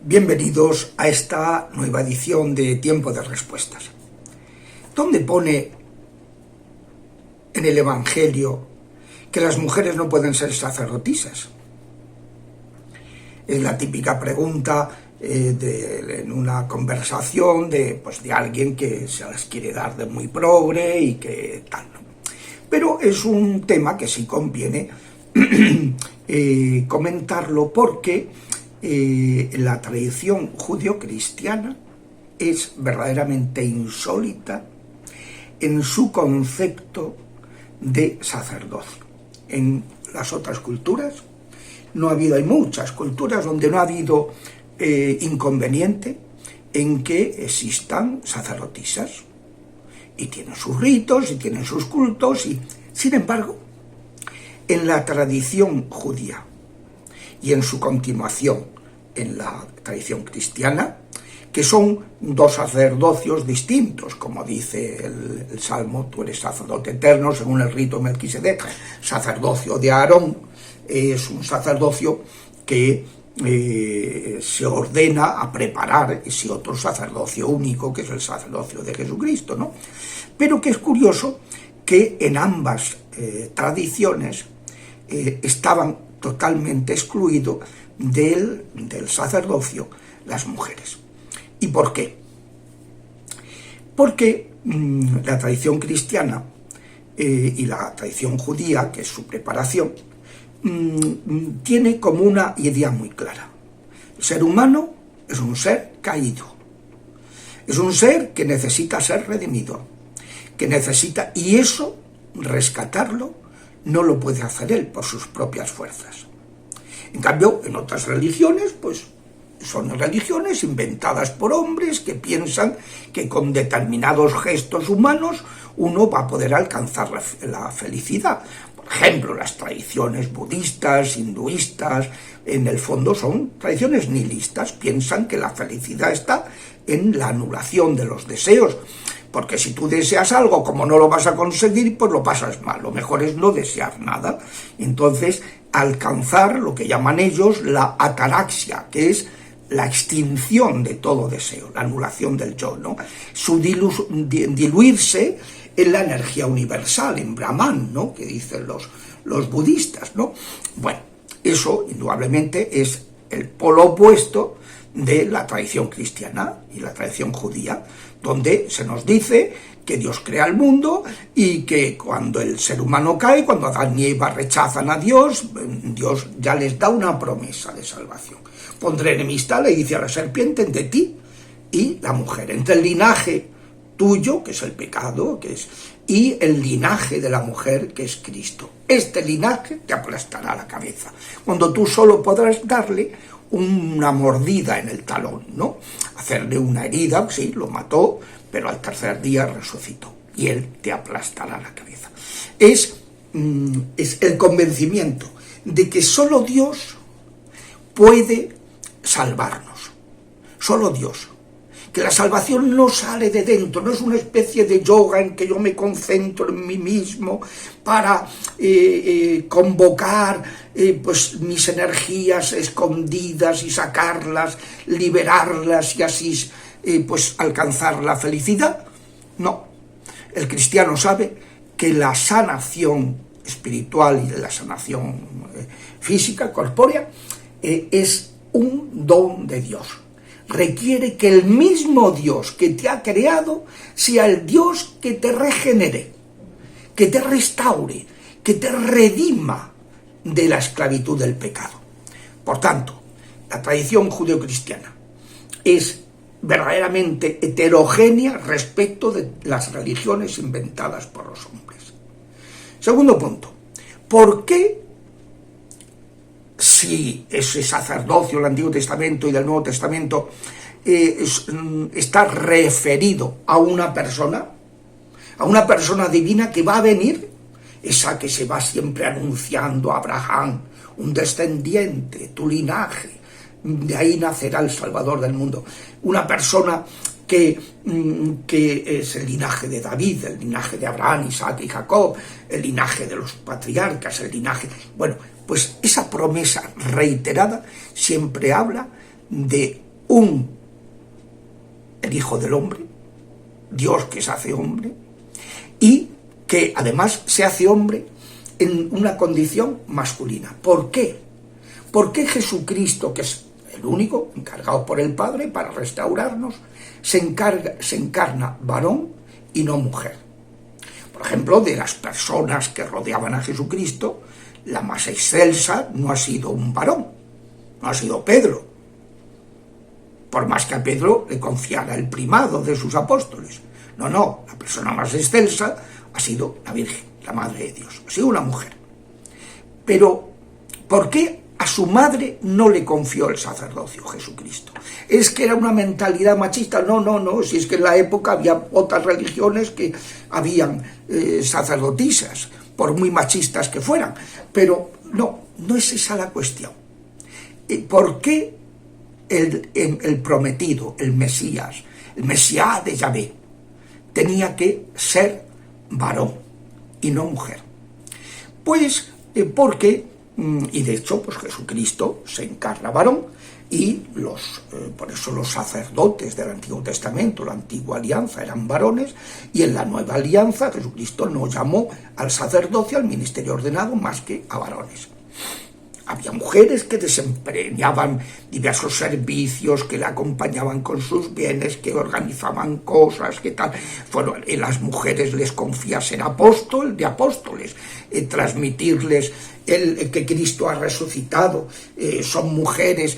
Bienvenidos a esta nueva edición de Tiempo de Respuestas. ¿Dónde pone en el Evangelio que las mujeres no pueden ser sacerdotisas? Es la típica pregunta en una conversación de alguien que se las quiere dar de muy progre y que tal, ¿no? Pero es un tema que sí conviene comentarlo porque la tradición judio-cristiana es verdaderamente insólita en su concepto de sacerdocio. En las otras culturas no ha habido, hay muchas culturas donde no ha habido inconveniente en que existan sacerdotisas y tienen sus ritos y tienen sus cultos y, sin embargo, en la tradición judía y en su continuación en la tradición cristiana, que son dos sacerdocios distintos, como dice el Salmo, tú eres sacerdote eterno según el rito de Melquisedec. Sacerdocio de Aarón es un sacerdocio que se ordena a preparar ese otro sacerdocio único, que es el sacerdocio de Jesucristo, ¿no? Pero que es curioso que en ambas tradiciones estaban totalmente excluidos del sacerdocio las mujeres. ¿Y por qué? Porque la tradición cristiana y la tradición judía, que es su preparación, tiene como una idea muy clara. El ser humano es un ser caído, es un ser que necesita ser redimido, que necesita, y eso, rescatarlo, no lo puede hacer él por sus propias fuerzas. En cambio, en otras religiones, son religiones inventadas por hombres que piensan que con determinados gestos humanos uno va a poder alcanzar la felicidad. Por ejemplo, las tradiciones budistas, hinduistas, en el fondo son tradiciones nihilistas, piensan que la felicidad está en la anulación de los deseos, porque si tú deseas algo, como no lo vas a conseguir, pues lo pasas mal. Lo mejor es no desear nada. Entonces, alcanzar lo que llaman ellos la ataraxia, que es la extinción de todo deseo, la anulación del yo, ¿no? Su diluirse en la energía universal, en Brahman, ¿no?, que dicen los budistas, ¿no? Bueno, eso indudablemente es el polo opuesto de la tradición cristiana y la tradición judía, donde se nos dice que Dios crea el mundo y que cuando el ser humano cae, cuando Adán y Eva rechazan a Dios, Dios ya les da una promesa de salvación. Pondré enemistad, le dice a la serpiente, entre ti y la mujer, entre el linaje tuyo, que es el pecado, y el linaje de la mujer, que es Cristo. Este linaje te aplastará la cabeza, cuando tú solo podrás darle una mordida en el talón, ¿no? Hacerle una herida, sí, lo mató, pero al tercer día resucitó y él te aplastará la cabeza. Es el convencimiento de que solo Dios puede salvarnos, solo Dios. Que la salvación no sale de dentro, no es una especie de yoga en que yo me concentro en mí mismo para convocar mis energías escondidas y sacarlas, liberarlas y así alcanzar la felicidad. No, el cristiano sabe que la sanación espiritual y la sanación física, corpórea, es un don de Dios. Requiere que el mismo Dios que te ha creado sea el Dios que te regenere, que te restaure, que te redima de la esclavitud del pecado. Por tanto, la tradición judeocristiana es verdaderamente heterogénea respecto de las religiones inventadas por los hombres. Segundo punto, ¿por qué, si ese sacerdocio del Antiguo Testamento y del Nuevo Testamento está referido a una persona divina que va a venir, esa que se va siempre anunciando a Abraham, un descendiente, tu linaje, de ahí nacerá el Salvador del mundo, una persona que es el linaje de David, el linaje de Abraham, Isaac y Jacob, el linaje de los patriarcas, el linaje... Bueno, pues esa promesa reiterada siempre habla de el Hijo del Hombre, Dios que se hace hombre, y que además se hace hombre en una condición masculina. ¿Por qué? ¿Por qué Jesucristo, que es el único encargado por el Padre para restaurarnos, se encarna varón y no mujer? Por ejemplo, de las personas que rodeaban a Jesucristo, la más excelsa no ha sido un varón, no ha sido Pedro, por más que a Pedro le confiara el primado de sus apóstoles. No, la persona más excelsa ha sido la Virgen, la Madre de Dios, ha sido una mujer. Pero, ¿por qué a su madre no le confió el sacerdocio Jesucristo? ¿Es que era una mentalidad machista? No, si es que en la época había otras religiones que habían sacerdotisas, por muy machistas que fueran, pero no es esa la cuestión. ¿Por qué el prometido, el Mesías de Yahvé, tenía que ser varón y no mujer? Pues porque, y de hecho, pues Jesucristo se encarna varón, y por eso los sacerdotes del Antiguo Testamento, la Antigua Alianza, eran varones, y en la Nueva Alianza Jesucristo no llamó al sacerdocio, al ministerio ordenado, más que a varones. Había mujeres que desempeñaban diversos servicios, que le acompañaban con sus bienes, que organizaban cosas, que tal. Bueno, las mujeres les confía ser apóstol de apóstoles, transmitirles que Cristo ha resucitado. Son mujeres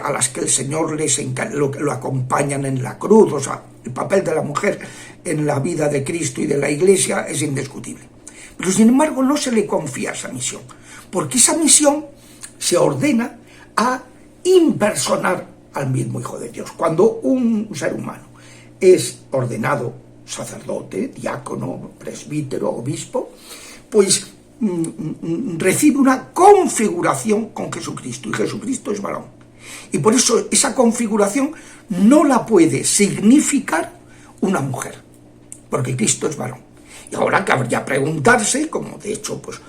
a las que el Señor lo acompañan en la cruz. O sea, el papel de la mujer en la vida de Cristo y de la Iglesia es indiscutible. Pero sin embargo no se le confía esa misión, porque esa misión se ordena a impersonar al mismo Hijo de Dios. Cuando un ser humano es ordenado sacerdote, diácono, presbítero, obispo, pues recibe una configuración con Jesucristo, y Jesucristo es varón. Y por eso esa configuración no la puede significar una mujer, porque Cristo es varón. Y ahora cabría preguntarse, como de hecho pues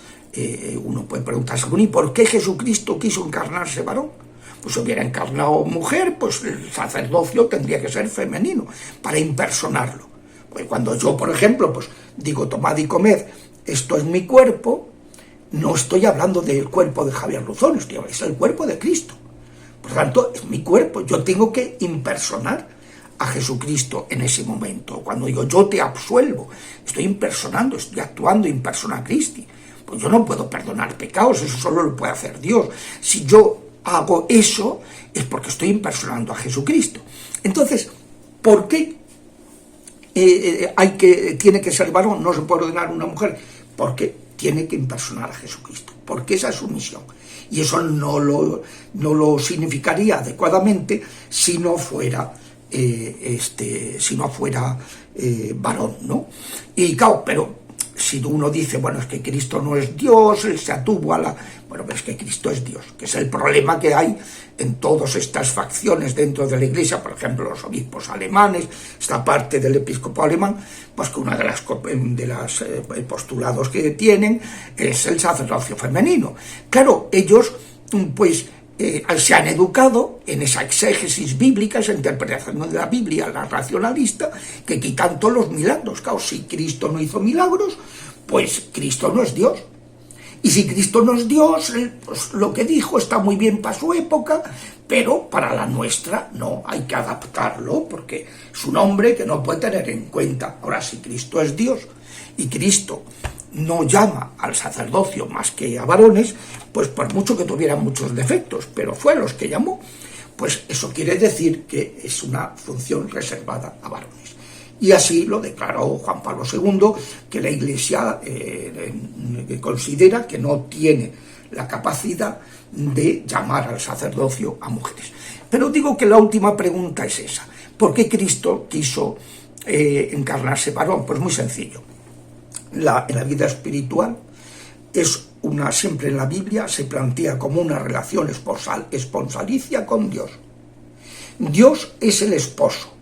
uno puede preguntarse, ¿y por qué Jesucristo quiso encarnarse varón? Pues si hubiera encarnado mujer, pues el sacerdocio tendría que ser femenino, para impersonarlo. Pues cuando yo, por ejemplo, pues digo, tomad y comed, esto es mi cuerpo, no estoy hablando del cuerpo de Javier Luzón, es el cuerpo de Cristo. Por tanto, es mi cuerpo, yo tengo que impersonar a Jesucristo en ese momento. Cuando digo, yo te absuelvo, estoy impersonando, estoy actuando in persona Christi. Pues yo no puedo perdonar pecados, eso solo lo puede hacer Dios. Si yo hago eso, es porque estoy impersonando a Jesucristo. Entonces, ¿por qué tiene que ser varón? No se puede ordenar una mujer, porque tiene que impersonar a Jesucristo, porque esa es su misión. Y eso no lo significaría adecuadamente si no fuera varón, ¿no? Y claro, pero si uno dice, bueno, es que Cristo no es Dios, él se atuvo a la... Bueno, pero es que Cristo es Dios, que es el problema que hay en todas estas facciones dentro de la Iglesia. Por ejemplo, los obispos alemanes, esta parte del episcopado alemán, pues que una de las postulados que tienen es el sacerdocio femenino. Claro, ellos, pues, se han educado en esa exégesis bíblica, esa interpretación de la Biblia, la racionalista, que quitan todos los milagros. Claro, si Cristo no hizo milagros, pues Cristo no es Dios. Y si Cristo no es Dios, pues lo que dijo está muy bien para su época, pero para la nuestra no, hay que adaptarlo, porque es un hombre que no puede tener en cuenta. Ahora, si Cristo es Dios y Cristo no llama al sacerdocio más que a varones, pues por mucho que tuvieran muchos defectos, pero fue a los que llamó, pues eso quiere decir que es una función reservada a varones. Y así lo declaró Juan Pablo II, que la Iglesia considera que no tiene la capacidad de llamar al sacerdocio a mujeres. Pero digo que la última pregunta es esa: ¿por qué Cristo quiso encarnarse varón? Pues muy sencillo. En la vida espiritual siempre en la Biblia se plantea como una relación esponsalicia con Dios. Dios es el esposo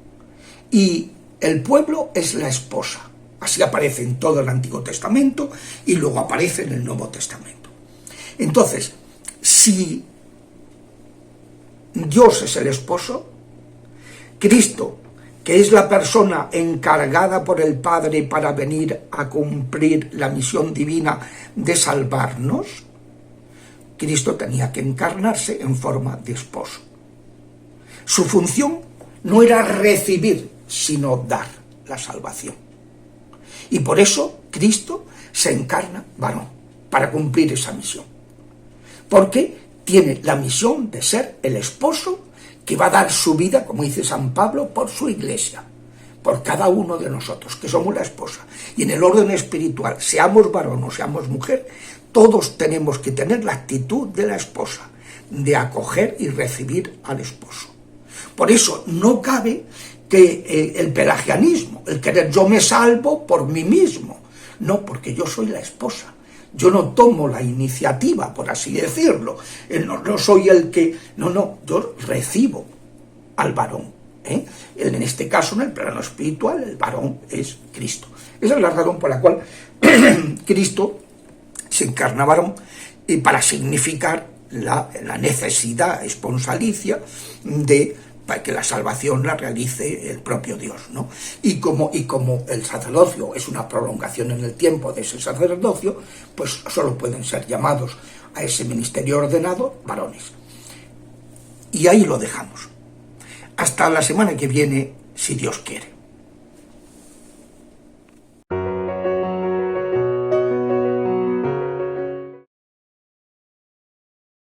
y el pueblo es la esposa. Así aparece en todo el Antiguo Testamento y luego aparece en el Nuevo Testamento. Entonces, si Dios es el esposo, Cristo, que es la persona encargada por el Padre para venir a cumplir la misión divina de salvarnos, Cristo tenía que encarnarse en forma de esposo. Su función no era recibir, sino dar la salvación. Y por eso Cristo se encarna varón, para cumplir esa misión. Porque tiene la misión de ser el esposo que va a dar su vida, como dice San Pablo, por su iglesia, por cada uno de nosotros, que somos la esposa. Y en el orden espiritual, seamos varón o seamos mujer, todos tenemos que tener la actitud de la esposa, de acoger y recibir al esposo. Por eso no cabe que el pelagianismo, el querer yo me salvo por mí mismo. No, porque yo soy la esposa. Yo no tomo la iniciativa, por así decirlo. No soy el que... No, yo recibo al varón. En este caso, en el plano espiritual, el varón es Cristo. Esa es la razón por la cual Cristo se encarna varón, para significar la necesidad esponsalicia para que la salvación la realice el propio Dios, ¿no? Y como el sacerdocio es una prolongación en el tiempo de ese sacerdocio, pues solo pueden ser llamados a ese ministerio ordenado varones. Y ahí lo dejamos. Hasta la semana que viene, si Dios quiere.